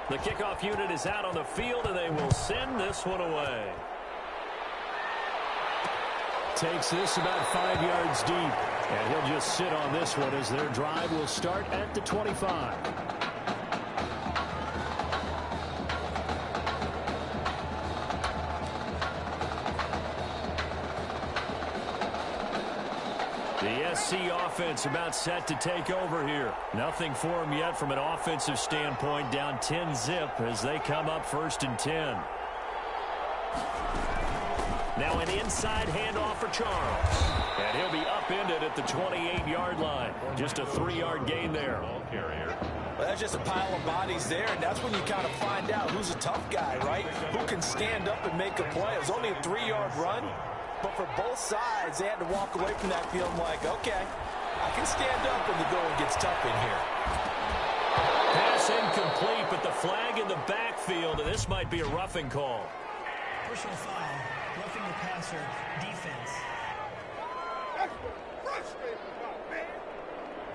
The kickoff unit is out on the field, and they will send this one away. Takes this about 5 yards deep, and he'll just sit on this one as their drive will start at the 25. The SC offense about set to take over here. Nothing for them yet from an offensive standpoint, down 10-zip as they come up 1st and 10. Now an inside handoff for Charles. And he'll be upended at the 28-yard line. Just a 3-yard gain there. Well, that's just a pile of bodies there, and that's when you kind of find out who's a tough guy, right? Who can stand up and make a play. It was only a 3-yard run, but for both sides, they had to walk away from that field like, okay, I can stand up when the going gets tough in here. Pass incomplete, but the flag in the backfield, and this might be a roughing call. Personal foul, roughing the passer, defense.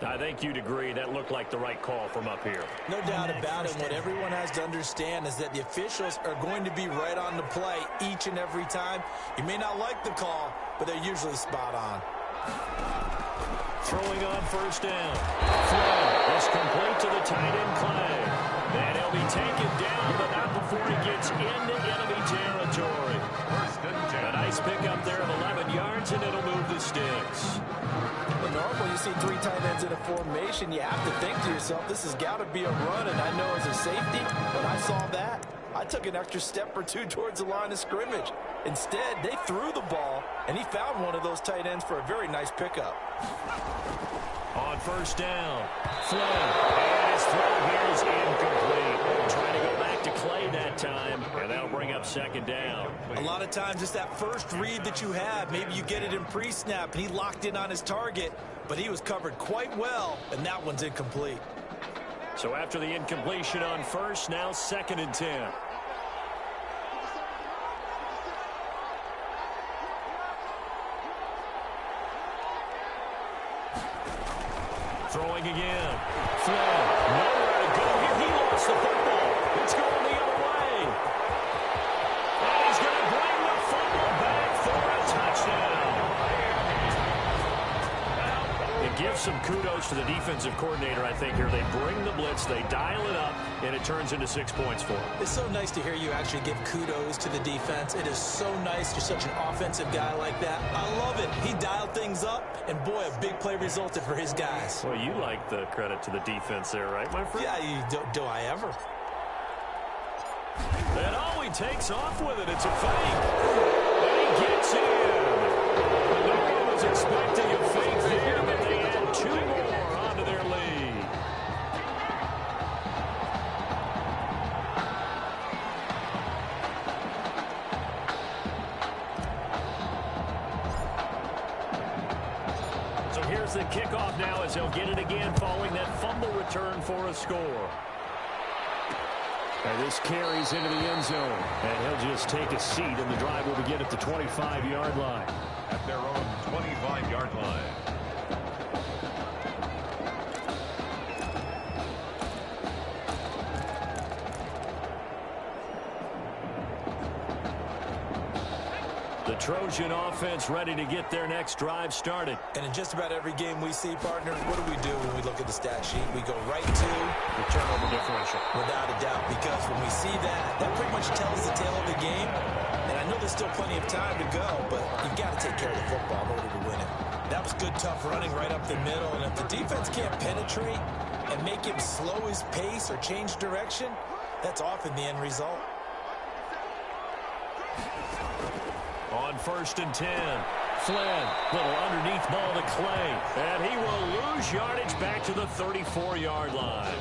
I think you'd agree that looked like the right call from up here. No doubt about it. What everyone has to understand is that the officials are going to be right on the play each and every time. You may not like the call, but they're usually spot on. Throwing on 1st down. Flood is complete to the tight end Clay. And he'll be taken down, but not before he gets into enemy territory. A nice pickup there of 11 yards, and it'll move the sticks. Well, normally you see 3 tight ends in a formation, you have to think to yourself, this has got to be a run, and I know as a safety, when I saw that, I took an extra step or 2 towards the line of scrimmage. Instead, they threw the ball, and he found one of those tight ends for a very nice pickup. On 1st down, Flood, and his throw here is incomplete. Trying to go back to Clay that time, and that'll bring up 2nd down. A lot of times it's that first read that you have. Maybe you get it in pre-snap, and he locked in on his target, but he was covered quite well, and that one's incomplete. So after the incompletion on 1st, now 2nd and 10. Throwing again. Flood, nowhere to go here. He lost the football. It's going the other way. And he's going to bring the football back for a touchdown. It gives some kudos to the defensive coordinator, I think, here. They bring the blitz, they dial it up, and it turns into 6 points for them. It's so nice to hear you actually give kudos to the defense. It is so nice. You're such an offensive guy like that. I love it. He dialed things up, and boy, a big play resulted for his guys. Well, you like the credit to the defense there, right, my friend? Yeah, do I ever? And oh, he takes off with it. It's a fake. And he gets in. No one was expecting a fake there, but they add 2 more onto their lead. So here's the kickoff now as they'll get it again following that fumble return for a score. And this carries into the end zone. And he'll just take a seat, and the drive will begin at the 25-yard line. At their own 25-yard line. The Trojan offense ready to get their next drive started. And in just about every game we see, partner, what do we do when we look at the stat sheet? We go right to the turnover differential. Without a doubt, because when we see that, that pretty much tells the tale of the game. And I know there's still plenty of time to go, but you've got to take care of the football in order to win it. That was good, tough running right up the middle. And if the defense can't penetrate and make him slow his pace or change direction, that's often the end result. On 1st and 10, Flynn, little underneath ball to Clay, and he will lose yardage back to the 34-yard line.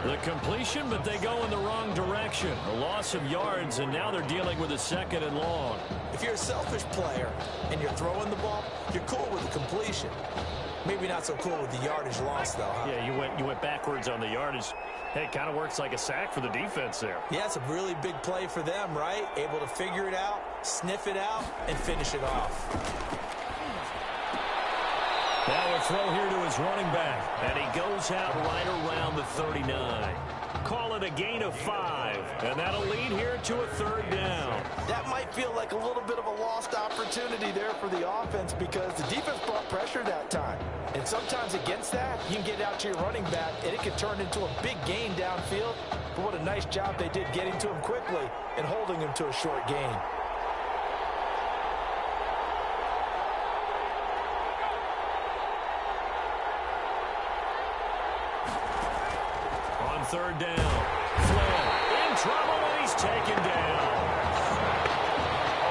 The completion, but they go in the wrong direction. A loss of yards, and now they're dealing with a 2nd and long. If you're a selfish player and you're throwing the ball, you're cool with the completion. Maybe not so cool with the yardage loss, though, huh? Yeah, you went backwards on the yardage. Hey, it kind of works like a sack for the defense there. Yeah, it's a really big play for them, right? Able to figure it out, sniff it out, and finish it off. Now a throw here to his running back, and he goes out right around the 39. Call it a gain of 5, and that'll lead here to a 3rd down. That might feel like a little bit of a lost opportunity there for the offense because the defense brought pressure that time. And sometimes against that, you can get out to your running back, and it can turn into a big gain downfield. But what a nice job they did getting to him quickly and holding him to a short gain. On 3rd down, Flynn in trouble, and he's taken down.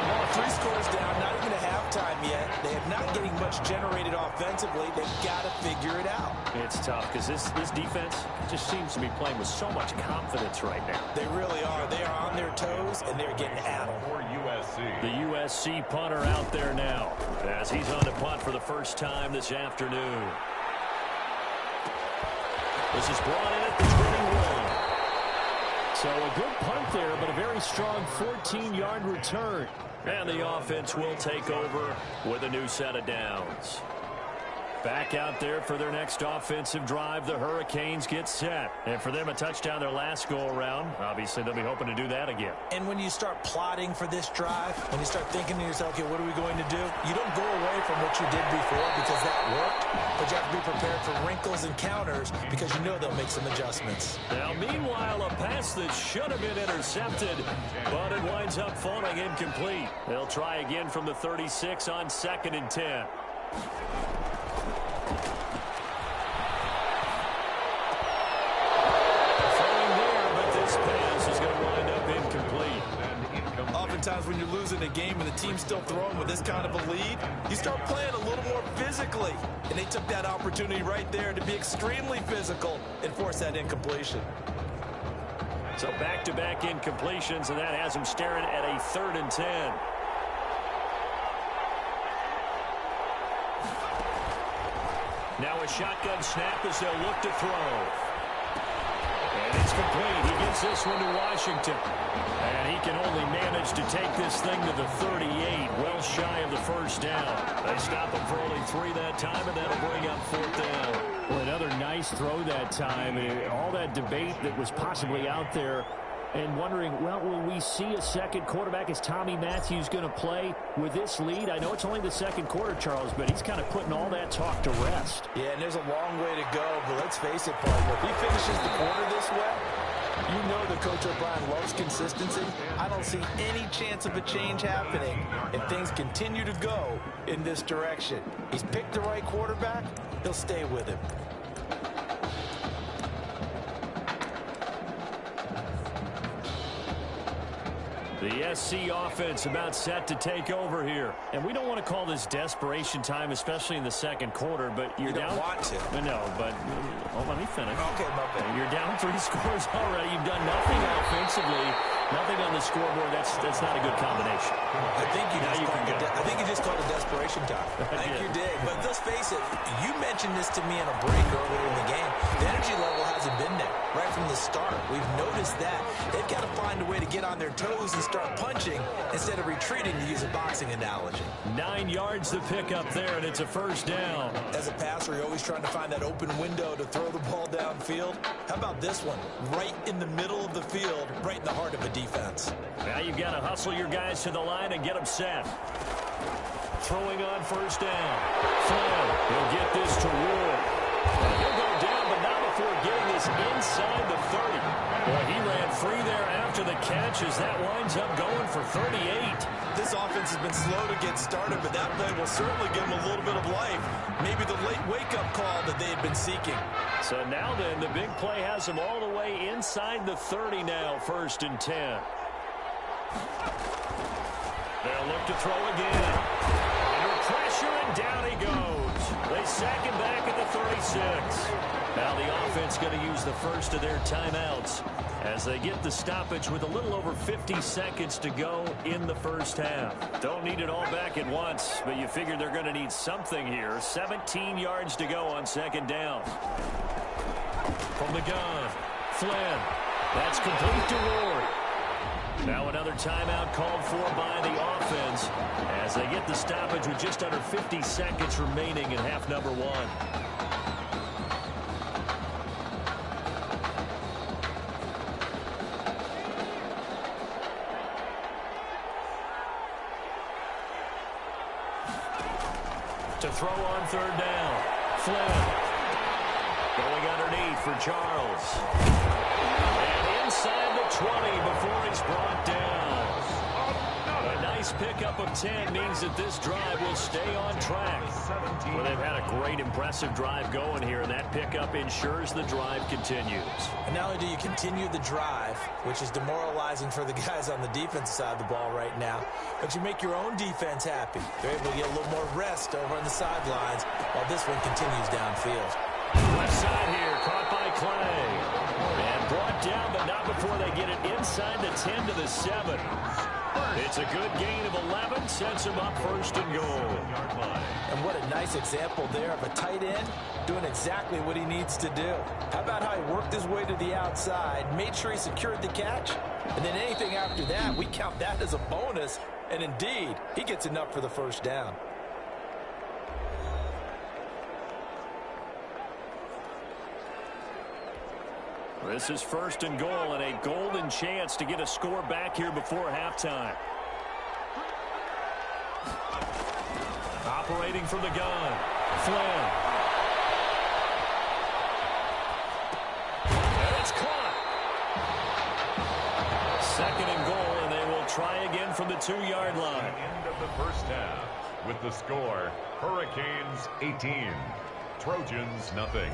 Well, 3 scores down, not even a halftime yet. They are not getting much generated offensively. They've got to figure it out. It's tough because this defense just seems to be playing with so much confidence right now. They really are. They are on their toes, and they're getting at them. For USC. The USC punter out there now as he's on to punt for the first time this afternoon. This is brought in at the 21. So a good punt there, but a very strong 14-yard return. And the offense will take over with a new set of downs. Back out there for their next offensive drive. The Hurricanes get set. And for them, a touchdown their last go-around. Obviously, they'll be hoping to do that again. And when you start plotting for this drive, when you start thinking to yourself, okay, what are we going to do? You don't go away from what you did before because that worked. But you have to be prepared for wrinkles and counters because you know they'll make some adjustments. Now, meanwhile, a pass that should have been intercepted, but it winds up falling incomplete. They'll try again from the 36 on 2nd and 10. Oftentimes when you're losing a game and the team's still throwing with this kind of a lead, you start playing a little more physically. And they took that opportunity right there to be extremely physical and force that incompletion. So back-to-back incompletions, and that has them staring at a 3rd and 10. Now a shotgun snap as they'll look to throw. And it's complete. He gets this one to Washington. And he can only manage to take this thing to the 38, well shy of the 1st down. They stop him for only 3 that time, and that'll bring up 4th down. Well, another nice throw that time. All that debate that was possibly out there and wondering, well, will we see a second quarterback? Is Tommy Matthews going to play with this lead? I know it's only the 2nd quarter, Charles, but he's kind of putting all that talk to rest. Yeah, and there's a long way to go, but let's face it, partner. If he finishes the quarter this way, you know that Coach O'Brien loves consistency. I don't see any chance of a change happening if things continue to go in this direction. He's picked the right quarterback. He'll stay with him. The SC offense about set to take over here. And we don't want to call this desperation time, especially in the 2nd quarter, but you're down. You don't want to. No, but let me finish. Okay, my bad. You're down 3 scores already. You've done nothing offensively, nothing on the scoreboard. That's not a good combination. I think you just called it desperation time. I think you did. But let's face it, you mentioned this to me in a break earlier in the game. The energy level hasn't been there right from the start. We've noticed that. They've got to find a way to get on their toes and start punching instead of retreating, to use a boxing analogy. 9 yards to pick up there, and it's a 1st down. As a passer, you're always trying to find that open window to throw the ball downfield. How about this one? Right in the middle of the field, right in the heart of a defense. Now you've got to hustle your guys to the line and get them set. Throwing on 1st down. Flynn, he'll get this to Ward. He'll go down, but not before getting this inside the 30. Boy, he ran free there after the catch as that winds up going for 38. This offense has been slow to get started, but that play will certainly give them a little bit of life. Maybe the late wake-up call that they had been seeking. So now then, the big play has them all the way inside the 30 now, 1st and 10. They'll look to throw again. Under pressure, and down he goes. They sack him back at the 36. Now the offense going to use the first of their timeouts as they get the stoppage with a little over 50 seconds to go in the 1st half. Don't need it all back at once, but you figure they're going to need something here. 17 yards to go on 2nd down. From the gun, Flynn. That's complete to Ward. Now another timeout called for by the offense as they get the stoppage with just under 50 seconds remaining in half number 1. To throw on third down. Flynn. Going underneath for Charles. And inside the 20 before he's brought down. A nice pickup of 10 means that this drive will stay on track. Well, they've had a great, impressive drive going here, and that pickup ensures the drive continues. And not only do you continue the drive, which is demoralizing for the guys on the defensive side of the ball right now, but you make your own defense happy. They're able to get a little more rest over on the sidelines while this one continues downfield. Left side here, caught by Clay. And brought down, but not before they get it inside the 10 to the 7. It's a good gain of 11, sets him up first and goal. And what a nice example there of a tight end doing exactly what he needs to do. How about how he worked his way to the outside, made sure he secured the catch, and then anything after that, we count that as a bonus, and indeed, he gets enough for the first down. This is first and goal, and a golden chance to get a score back here before halftime. Operating from the gun, Flynn. And it's caught. Second and goal, and they will try again from the 2-yard line. End of the first half with the score, Hurricanes 18, Trojans nothing.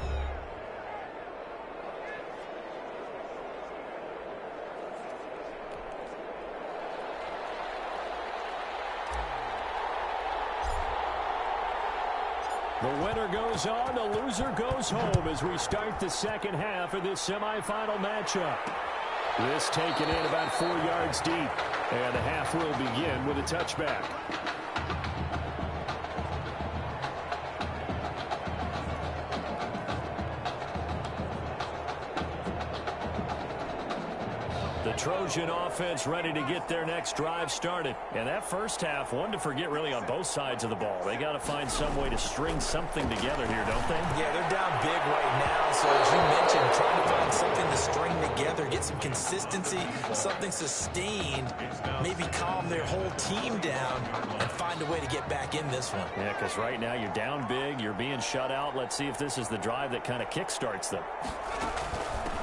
The winner goes on, the loser goes home as we start the second half of this semifinal matchup. This taken in about 4 yards deep, and the half will begin with a touchback. The Trojan offense ready to get their next drive started. And that first half, one to forget really on both sides of the ball. They got to find some way to string something together here, don't they? Yeah, they're down big right now. So as you mentioned, trying to find something to string together, get some consistency, something sustained, maybe calm their whole team down and find a way to get back in this one. Yeah, because right now you're down big, you're being shut out. Let's see if this is the drive that kind of kickstarts them.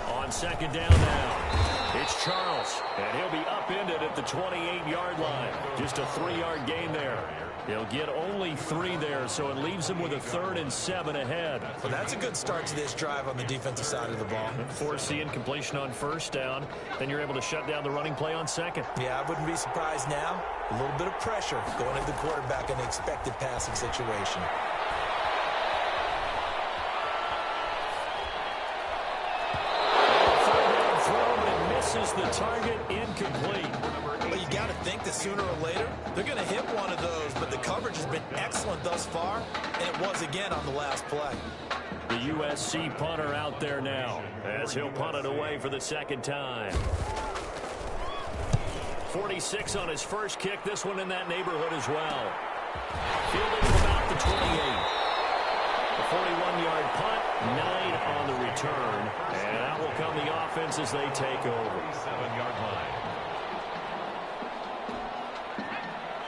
On second down now. It's Charles, and he'll be upended at the 28-yard line. Just a 3-yard gain there. He'll get only 3 there, so it leaves him with a 3rd and 7 ahead. Well, that's a good start to this drive on the defensive side of the ball. Forcing incompletion on first down, then you're able to shut down the running play on second. Yeah, I wouldn't be surprised now. A little bit of pressure going at the quarterback in the expected passing situation. Is the target incomplete. Well, you got to think that sooner or later they're going to hit one of those, but the coverage has been excellent thus far, and it was again on the last play. The USC punter out there now as he'll punt it away for the second time. 46 on his first kick, this one in that neighborhood as well. Fielded to about the 28. A 41-yard punt, 9 on the return, and out will come the offense as they take over. 7-yard line.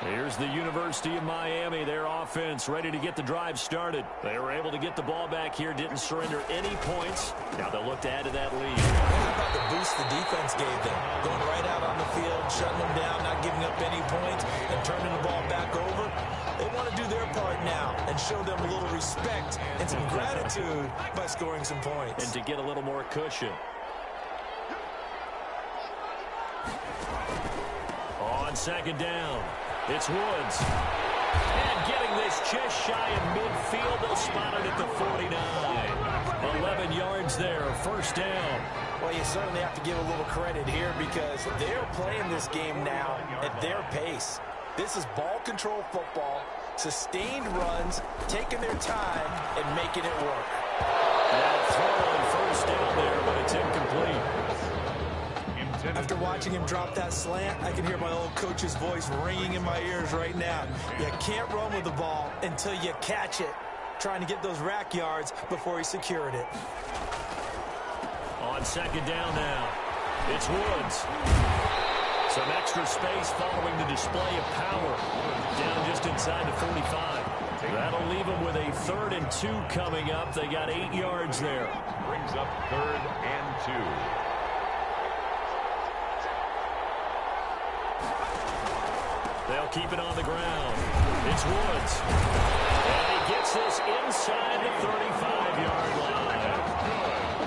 Here's the University of Miami, their offense ready to get the drive started. They were able to get the ball back here, didn't surrender any points. Now they'll look to add to that lead. How about the boost the defense gave them? Going right out on the field, shutting them down, not giving up any points, and turning the ball back over. They want to do their part now and show them a little respect and some gratitude by scoring some points. And to get a little more cushion. On second down, it's Woods. And getting this just shy of midfield, they'll spot it at the 49. 11 yards there, first down. Well, you certainly have to give a little credit here because they're playing this game now at their pace. This is ball control football, sustained runs, taking their time, and making it work. That throw on first down there, but it's incomplete. After watching him drop that slant, I can hear my old coach's voice ringing in my ears right now. You can't run with the ball until you catch it. Trying to get those rack yards before he secured it. On second down now, it's Woods. Some extra space following the display of power. Down just inside the 45. That'll leave them with a 3rd and 2 coming up. They got 8 yards there. Brings up 3rd and 2. They'll keep it on the ground. It's Woods. And he gets this inside the 35-yard line.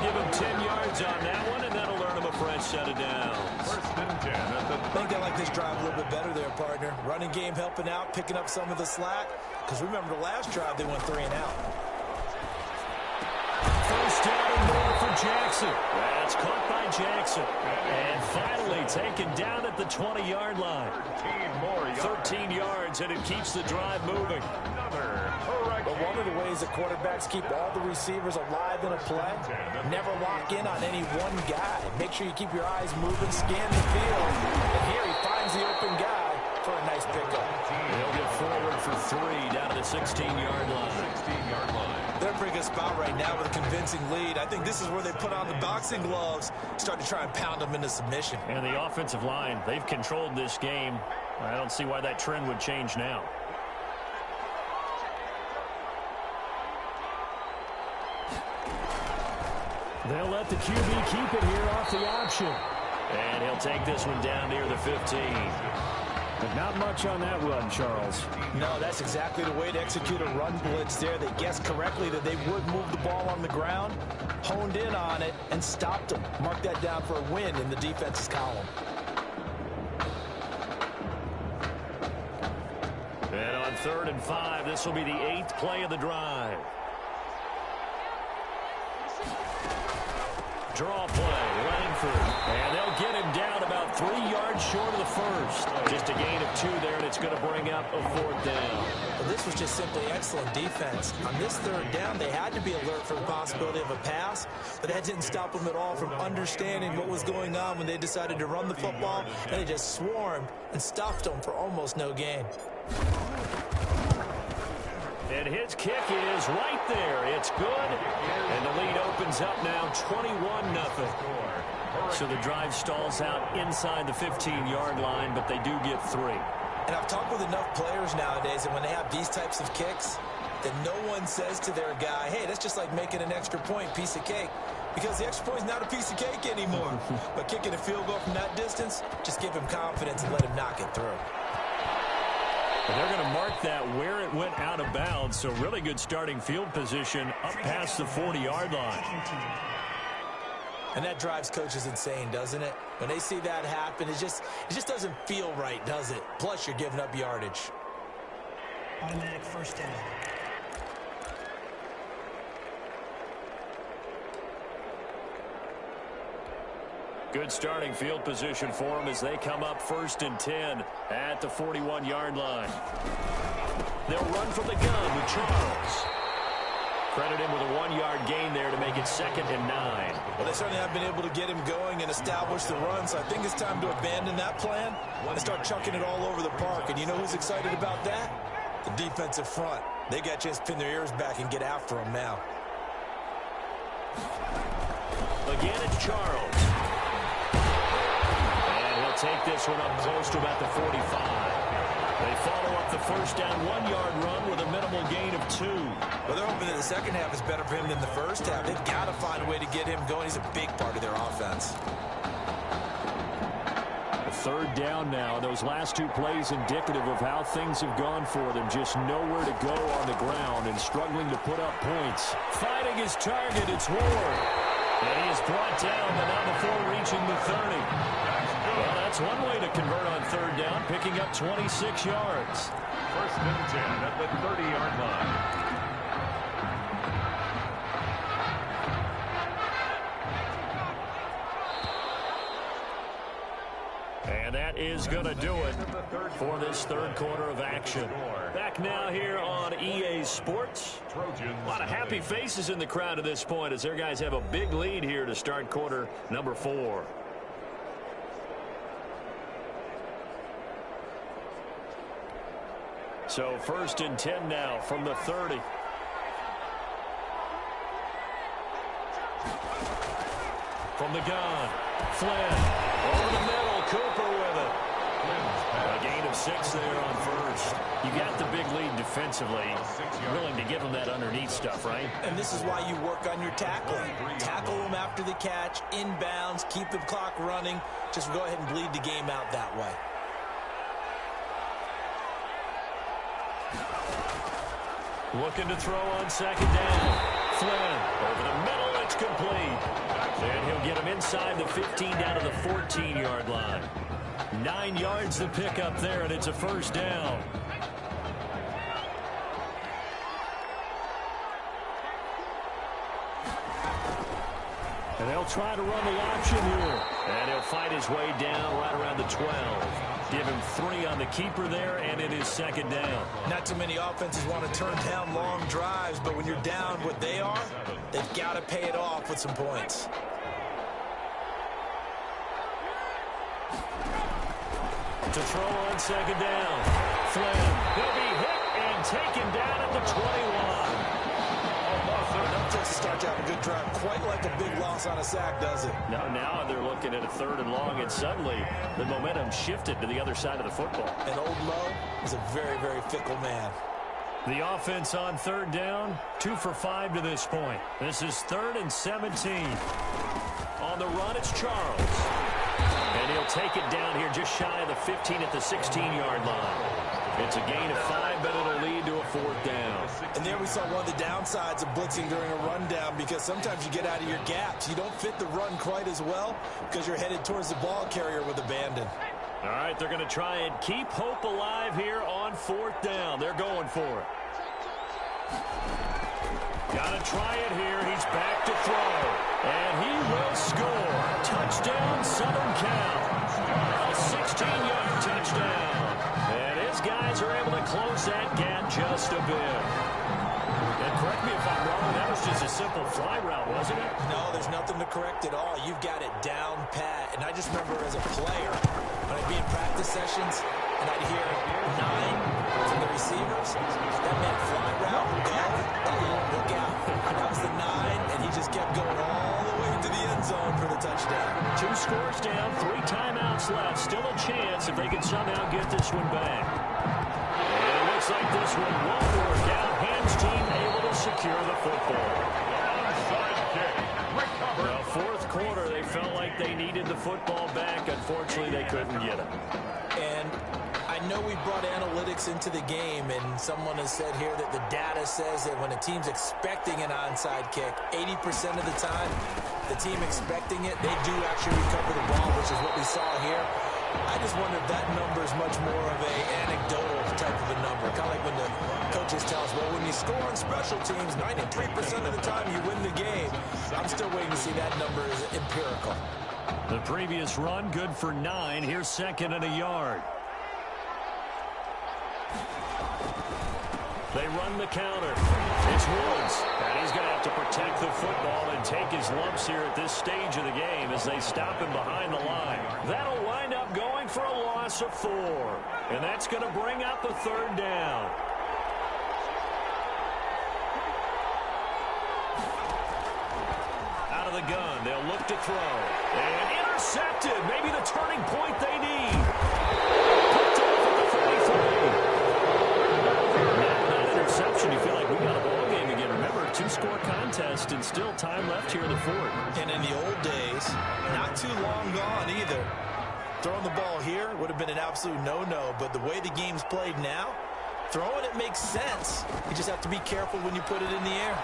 Give him 10 yards on that one, and that'll earn him a fresh set of downs. 1st and 10 at the I think I like this drive a little bit better there, partner. Running game helping out, picking up some of the slack. Because remember the last drive, they went 3 and out. 1st down and more for Jackson. That's caught by Jackson. And finally taken down at the 20-yard line. 13 yards, and it keeps the drive moving. But one of the ways that quarterbacks keep all the receivers alive in a play, never lock in on any one guy. Make sure you keep your eyes moving, scan the field. And here he finds the open guy for a nice pickup. He'll get forward for 3 down to the 16-yard line. They're in a pretty good spot right now with a convincing lead. I think this is where they put on the boxing gloves, start to try and pound them into submission. And the offensive line, they've controlled this game. I don't see why that trend would change now. They'll let the QB keep it here off the option. And he'll take this one down near the 15. But not much on that run, Charles. No, that's exactly the way to execute a run blitz there. They guessed correctly that they would move the ball on the ground, honed in on it, and stopped them. Mark that down for a win in the defense's column. And on 3rd and 5, this will be the 8th play of the drive. Draw play, Langford. And they'll get him down about 3 yards short of the 1st. Just a gain of 2 there, and it's going to bring up a 4th down. Well, this was just simply excellent defense. On this 3rd down, they had to be alert for the possibility of a pass, but that didn't stop them at all from understanding what was going on when they decided to run the football, and they just swarmed and stuffed them for almost no gain. And his kick is right there. It's good. And the lead opens up now 21-0. So the drive stalls out inside the 15-yard line, but they do get 3. And I've talked with enough players nowadays that when they have these types of kicks, that no one says to their guy, hey, that's just like making an extra point, piece of cake. Because the extra point is not a piece of cake anymore. But kicking a field goal from that distance, just give him confidence and let him knock it through. They're going to mark that where it went out of bounds, so really good starting field position up past the 40-yard line. And that drives coaches insane, doesn't it? When they see that happen, it just doesn't feel right, does it? Plus, you're giving up yardage. Automatic 1st down. Good starting field position for them as they come up 1st and 10 at the 41-yard line. They'll run from the gun with Charles. Credit him with a 1-yard gain there to make it 2nd and 9. Well, they certainly have been able to get him going and establish the run, so I think it's time to abandon that plan and start chucking it all over the park. And you know who's excited about that? The defensive front. They got a chance to pin their ears back and get after him now. Again, it's Charles. Take this one up close to about the 45. They follow up the 1st down 1-yard run with a minimal gain of 2. Well, they're hoping that the second half is better for him than the first half. They've got to find a way to get him going. He's a big part of their offense. A 3rd down now. Those last 2 plays indicative of how things have gone for them. Just nowhere to go on the ground and struggling to put up points. Fighting his target, it's Ward. And he is brought down, but not before reaching the 30. Well, that's one way to convert on 3rd down, picking up 26 yards. 1st and 10 at the 30-yard line. And that is going to do it for this 3rd quarter of action. Back now here on EA Sports. A lot of happy faces in the crowd at this point as their guys have a big lead here to start quarter number 4. So 1st and 10 now from the 30. From the gun, Flynn over the middle, Cooper with it. A gain of 6 there on 1st. most. You got the big lead defensively. Willing to give them that underneath stuff, right? And this is why you work on your tackling. Tackle them after the catch, inbounds, keep the clock running. Just go ahead and bleed the game out that way. Looking to throw on second down. Flynn over the middle. It's complete. And he'll get him inside the 15 down to the 14-yard line. 9 yards to pick up there, and it's a first down. And they'll try to run the option here. And he'll fight his way down right around the 12. Give him 3 on the keeper there, and it is second down. Not too many offenses want to turn down long drives, but when you're down what they are, they've got to pay it off with some points. To throw on second down. Flynn. He'll be hit and taken down at the 21. Enough to start to have a good drive. Quite like a big loss on a sack, does it? Now they're looking at a 3rd and long, and suddenly the momentum shifted to the other side of the football. And old Mo is a very, very fickle man. The offense on 3rd down, 2 for 5 to this point. This is 3rd and 17. On the run, it's Charles. And he'll take it down here just shy of the 15 at the 16-yard line. It's a gain of 5, but it'll lead to a 4th down. And there we saw one of the downsides of blitzing during a rundown, because sometimes you get out of your gaps. You don't fit the run quite as well because you're headed towards the ball carrier with abandon. All right, they're going to try and keep hope alive here on 4th down. They're going for it. Got to try it here. He's back to throw. And he will score. Touchdown, Southern Cal. A 16-yard touchdown. And his guys are able to close that gap just a bit. And correct me if I'm wrong, that was just a simple fly route, wasn't it? No, there's nothing to correct at all. You've got it down pat. And I just remember as a player, when I'd be in practice sessions, and I'd hear 9 from the receivers, that meant fly route, go, look out. That was the 9, and he just kept going all the way to the end zone for the touchdown. 2 scores down, 3 timeouts left. Still a chance if they can somehow get this one back. And it looks like this one won't work out. Ham's team able to secure the football. Onside kick. Recovered. Well, 4th quarter, they felt like they needed the football back. Unfortunately, they couldn't get it. And I know we brought analytics into the game, and someone has said here that the data says that when a team's expecting an onside kick, 80% of the time, the team expecting it, they do actually recover the ball, which is what we saw here. I just wonder if that number is much more of an anecdotal type of a number. Kind of like when the coaches tell us, well, when you score on special teams, 93% of the time you win the game. I'm still waiting to see that number is empirical. The previous run, good for 9. Here's 2nd and a yard. They run the counter. It's Woods. And he's going to have to protect the football and take his lumps here at this stage of the game as they stop him behind the line. That'll wind up going for a loss of 4. And that's going to bring up a 3rd down. Out of the gun, they'll look to throw. And intercepted. Maybe the turning point they need. Picked off at the 43. Interception, you feel like we got a ball game again. Remember, 2-score contest and still time left here in the 4th. And in the old days, not too long gone either. Throwing the ball here would have been an absolute no-no, but the way the game's played now, throwing it makes sense. You just have to be careful when you put it in the air.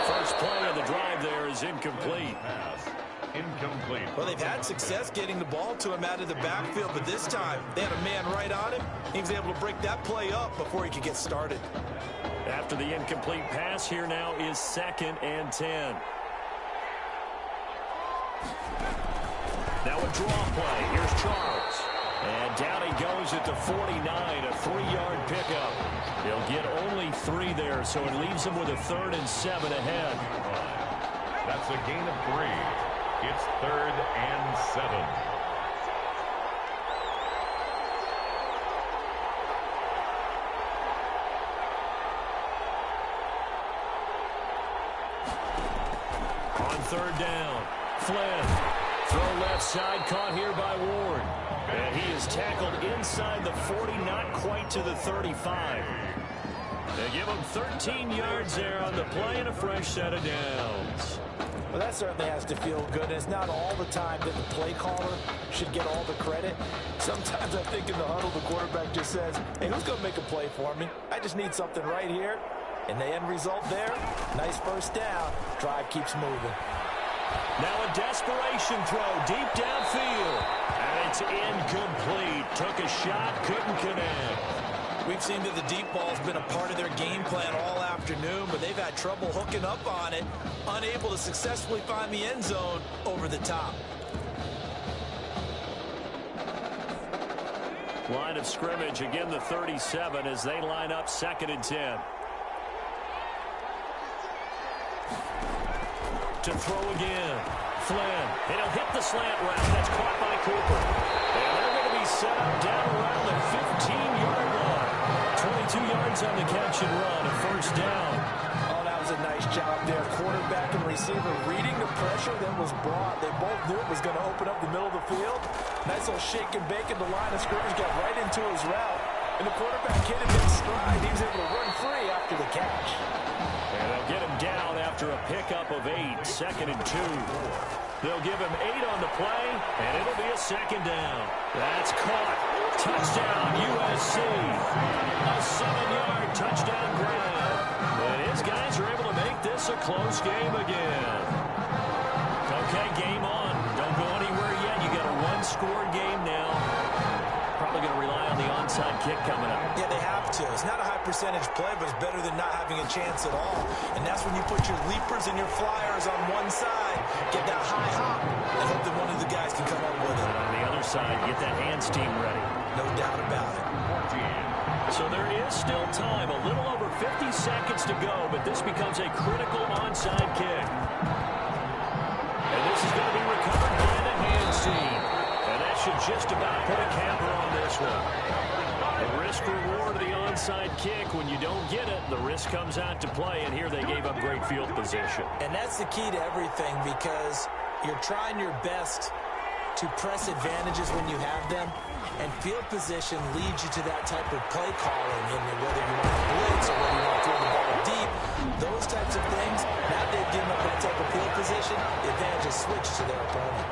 The first play of the drive there is incomplete. Incomplete. Well, they've had success getting the ball to him out of the backfield, but this time they had a man right on him. He was able to break that play up before he could get started. After the incomplete pass, here now is 2nd and 10. Now a draw play. Here's Charles. And down he goes at the 49, a 3-yard pickup. He'll get only 3 there, so it leaves him with a 3rd and 7 ahead. That's a gain of 3. It's 3rd and 7. On 3rd down, Flynn. Throw left side, caught here by Ward. And he is tackled inside the 40, not quite to the 35. They give him 13 yards there on the play and a fresh set of downs. Well, that certainly has to feel good. And it's not all the time that the play caller should get all the credit. Sometimes I think in the huddle, the quarterback just says, hey, who's going to make a play for me? I just need something right here. And the end result there, nice first down. Drive keeps moving. Now a desperation throw deep downfield. And it's incomplete. Took a shot, couldn't connect. We've seen that the deep ball's been a part of their game plan all afternoon, but they've had trouble hooking up on it, unable to successfully find the end zone over the top. Line of scrimmage, again the 37 as they line up 2nd and 10. To throw again. Flynn, and he'll hit the slant route. That's caught by Cooper. And they're going to be set up down around the 15-yard line. 22 yards on the catch and run, a first down. Oh, that was a nice job there. Quarterback and receiver reading the pressure that was brought. They both knew it was going to open up the middle of the field. Nice little shake and bake in the line of scrimmage, got right into his route. And the quarterback hit him in stride. He was able to run free after the catch. And they'll get him down after a pickup of 8, 2nd and 2. They'll give him 8 on the play, and it'll be a 2nd down. That's caught. Touchdown, USC. A 7-yard touchdown grab. And his guys are able to make this a close game again. Okay, game on. Don't go anywhere yet. You got a one-score game now. Probably going to rely on the onside kick coming up. Yeah, they have to. It's not a high percentage play, but it's better than not having a chance at all. And that's when you put your leapers and your flyers on one side, get that high hop, and hope that one of the guys can come up with it. And on the other side, get that hands team ready. No doubt about it. So there is still time, a little over 50 seconds to go, but this becomes a critical onside kick. And this is going to be recovered by the hands team. And that should just about put a capper on this one. The risk-reward of the onside kick, when you don't get it, the risk comes out to play, and here they gave up great field position. And that's the key to everything, because you're trying your best to press advantages when you have them, and field position leads you to that type of play calling, and whether you want to blitz or whether you want to throw the ball deep, those types of things, now they've given up that type of field position, the advantage is switched to their opponent.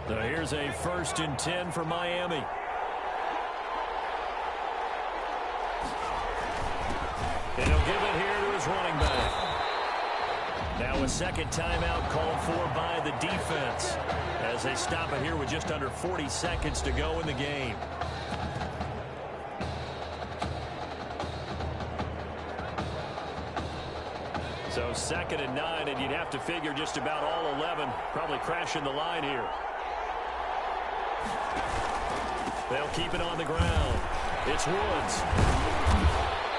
So here's a 1st and 10 for Miami. And he'll give it here to his running back. Now a second timeout called for by the defense as they stop it here with just under 40 seconds to go in the game. So 2nd and 9, and you'd have to figure just about all 11 probably crashing the line here. They'll keep it on the ground. It's Woods.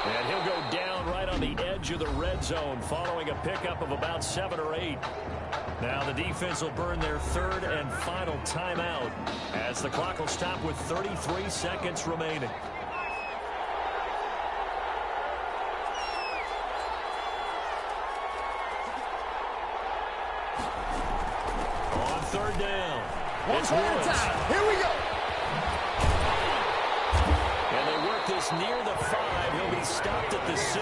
And he'll go down right on the edge of the red zone following a pickup of about 7 or 8. Now the defense will burn their 3rd and final timeout as the clock will stop with 33 seconds remaining. On 3rd down. It's Woods. Here we go. And they work this near the 5. He'll be stopped at the 6.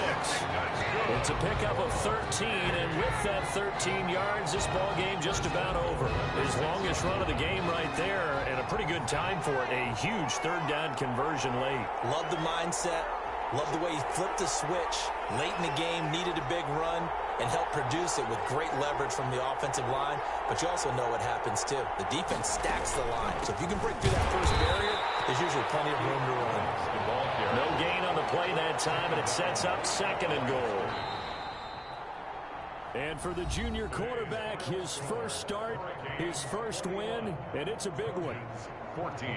It's a pickup of 13, and with that 13 yards, this ball game just about over. His longest run of the game right there, and a pretty good time for it. A huge 3rd down conversion late. Love the mindset. Love the way he flipped the switch late in the game, needed a big run, and helped produce it with great leverage from the offensive line. But you also know what happens, too. The defense stacks the line. So if you can break through that first barrier, there's usually plenty of room to run. No gain on the play that time, and it sets up 2nd and goal. And for the junior quarterback, his first start, his first win, and it's a big one. 14.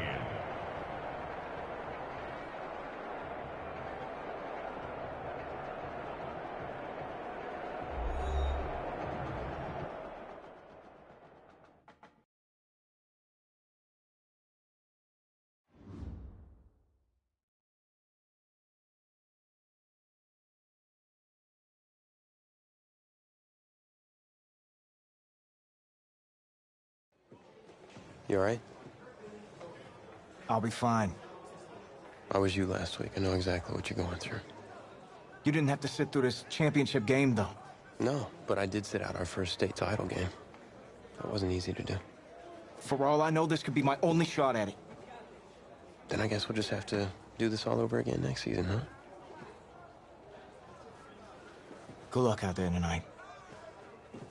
You all right? I'll be fine. How was you last week? I know exactly what you're going through. You didn't have to sit through this championship game, though. No, but I did sit out our first state title game. That wasn't easy to do. For all I know, this could be my only shot at it. Then I guess we'll just have to do this all over again next season, huh? Good luck out there tonight.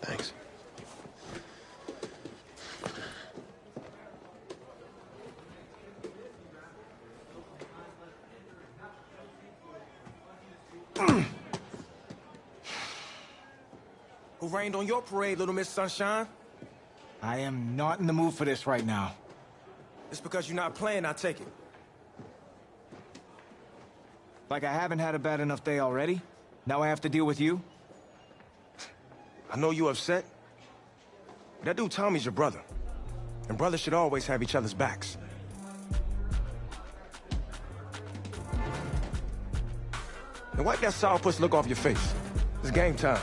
Thanks. Who rained on your parade, Little Miss Sunshine? I am not in the mood for this right now. It's because you're not playing, I take it. Like I haven't had a bad enough day already? Now I have to deal with you? I know you're upset. That dude Tommy's your brother. And brothers should always have each other's backs. And wipe that sourpuss look off your face. It's game time.